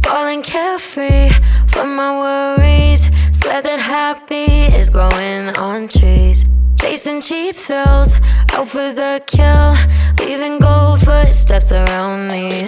falling carefree from my worries. Swear that happy is growing on trees. Chasing cheap thrills, out for the kill, leaving gold footsteps around me.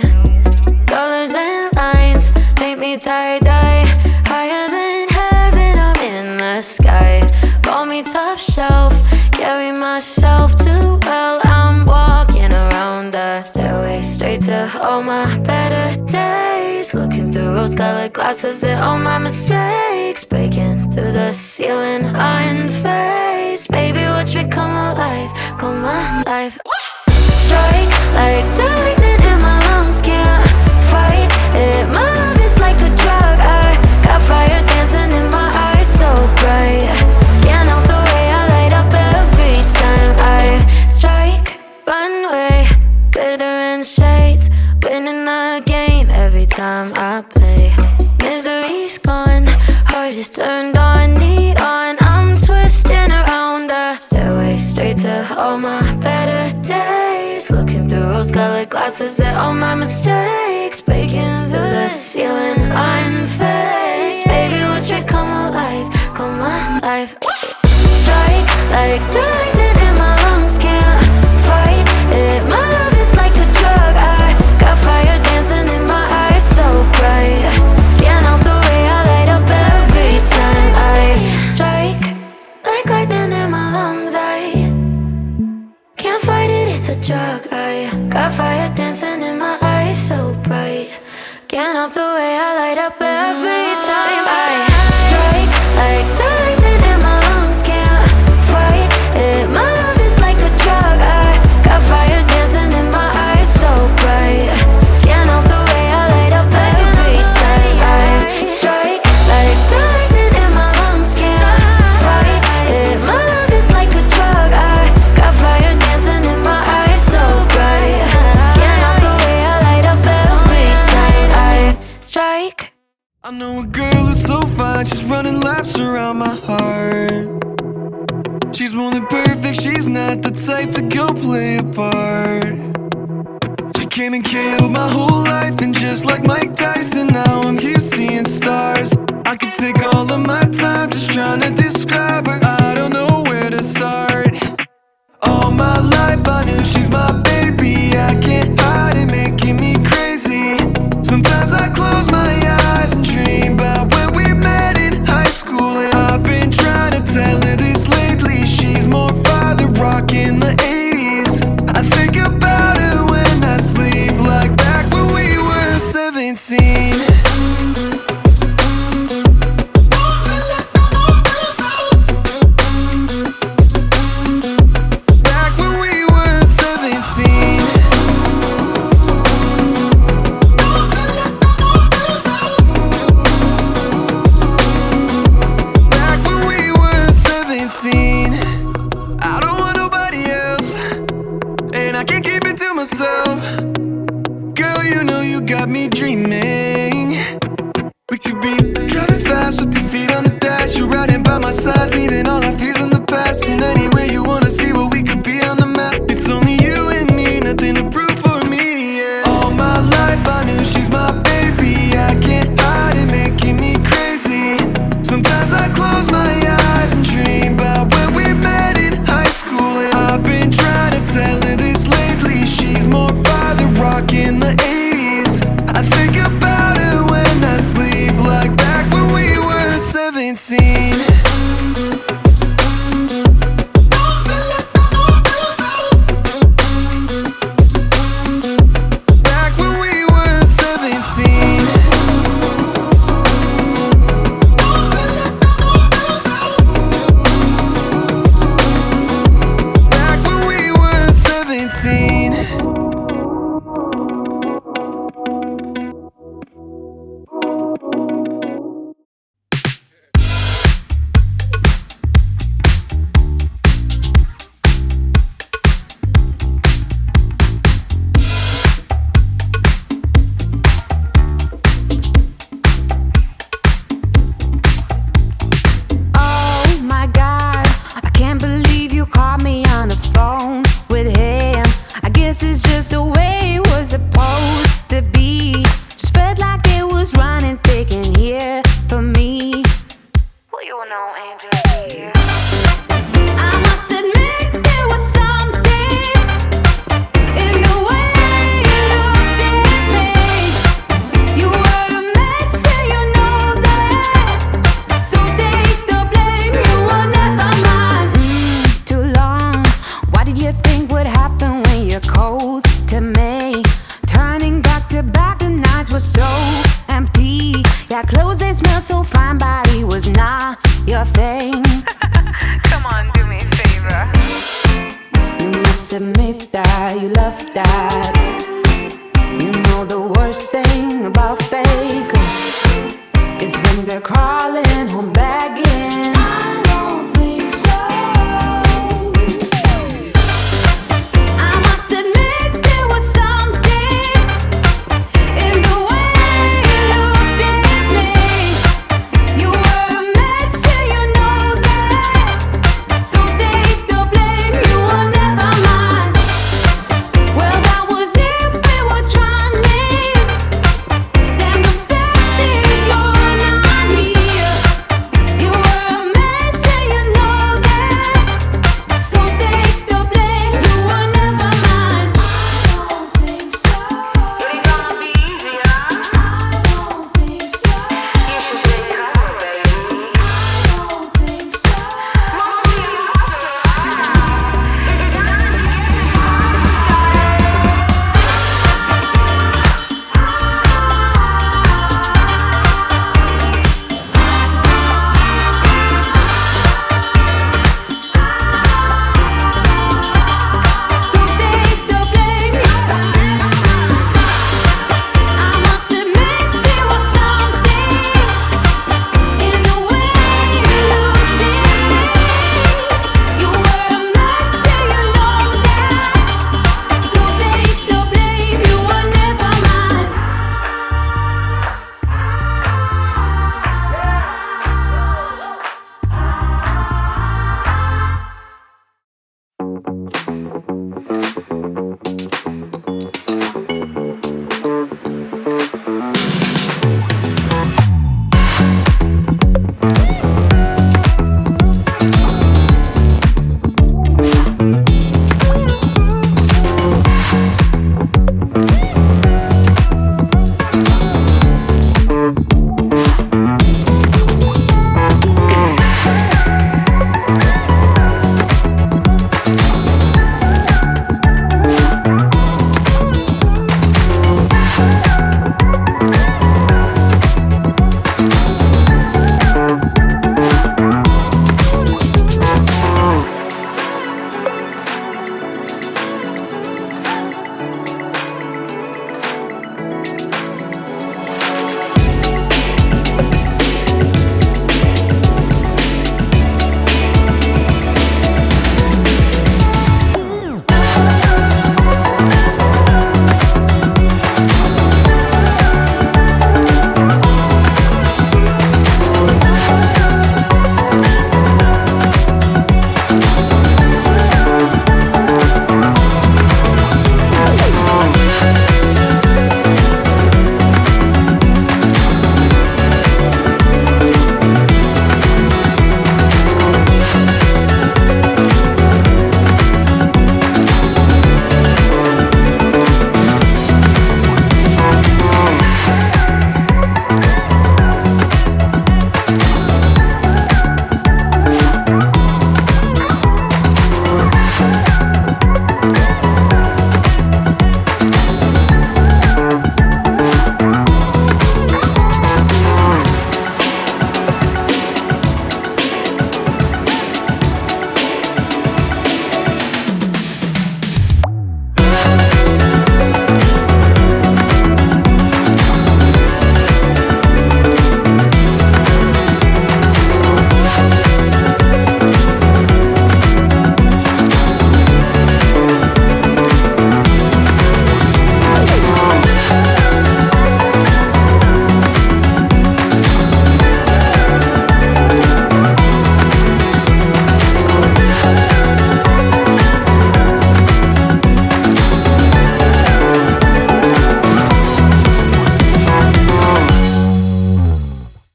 Colors and lines make me tie-dye, higher than heaven, I'm in the sky. Call me top shelf, carry myself too well. I'm walking around the stairway straight to all my better days. Looking through rose-colored glasses at all my mistakes. Breaking through the ceiling unfazed. Baby, watch me come alive, come alive. Strike like the lightning in my lungs, can't fight it. My love is like a drug, I got fire dancing in my eyes so bright. Can't help the way I light up every time I strike. Runway, glitter and shades, winning the game every time I play. Misery's gone, heart is turned on, neon. I'm twisting around the stairway straight to all my better days. Looking through rose-colored glasses at all my mistakes. Breaking through the ceiling unfazed. Baby, watch me come alive, come alive. Strike like the lightning in my lungs, can't fight it. My love is like a drug, I got fire dancing in my eyes so bright. Can't help the way I light up every time I strike. Like lightning in my lungs, I can't fight it, it's a drug. I got fire dancing in my eyes so bright. Can't help the way I light up every time I strike. Like the lightning in my lungs, can't fight it. My love is like a drug, I got fire dancing in my eyes so bright. Can't help the way I light up every time I strike. Like the lightning in my lungs, can't fight it. My love is like a drug, I got fire dancing in my eyes so bright. Can't help the way I light up every time I strike. I know a girl who's so fine, she's running laps around my heart. She's more than perfect, she's not the type to go play a part. She came and killed my whole life, and just like Mike Tyson, now I'm here seeing stars. I could take all of my time just trying to describe her, I don't know where to start. All my life I knew she's my baby, I can't hide it, making me crazy. Sometimes I close my eyes and dream about when we met in high school. And I've been trying to tell her this lately, she's more father rock in the 80s. I think about her when I sleep, like back when we were 17. Girl, you know you got me dreaming. We could be driving fast with your feet on the dash. You're riding by my side, leaving all our fears in the past. And anywhere you wanna see what we could be on the map. It's only you and me, nothing to prove for me, yeah. All my life I knew she's my baby, I can't hide it, making me crazy. Sometimes I close my eyes and dream about when we met in high school. And I've been trying to tell her this lately, she's more father rock in the 80s. I think about her when I sleep, like back when we were 17. was running thick in here for me. Well, you know, Angel here. I must admit there was something in the way you looked at me. You were a mess and you know that. So take the blame, you were never mine. Too long. What did you think would happen when you're cold to me? Turning back to back, the nights were so empty. Yeah, clothes they smelled so fine, body was not your thing. Come on, do me a favor. You must admit that you love that. You know the worst thing about fakers is when they're crawling home back.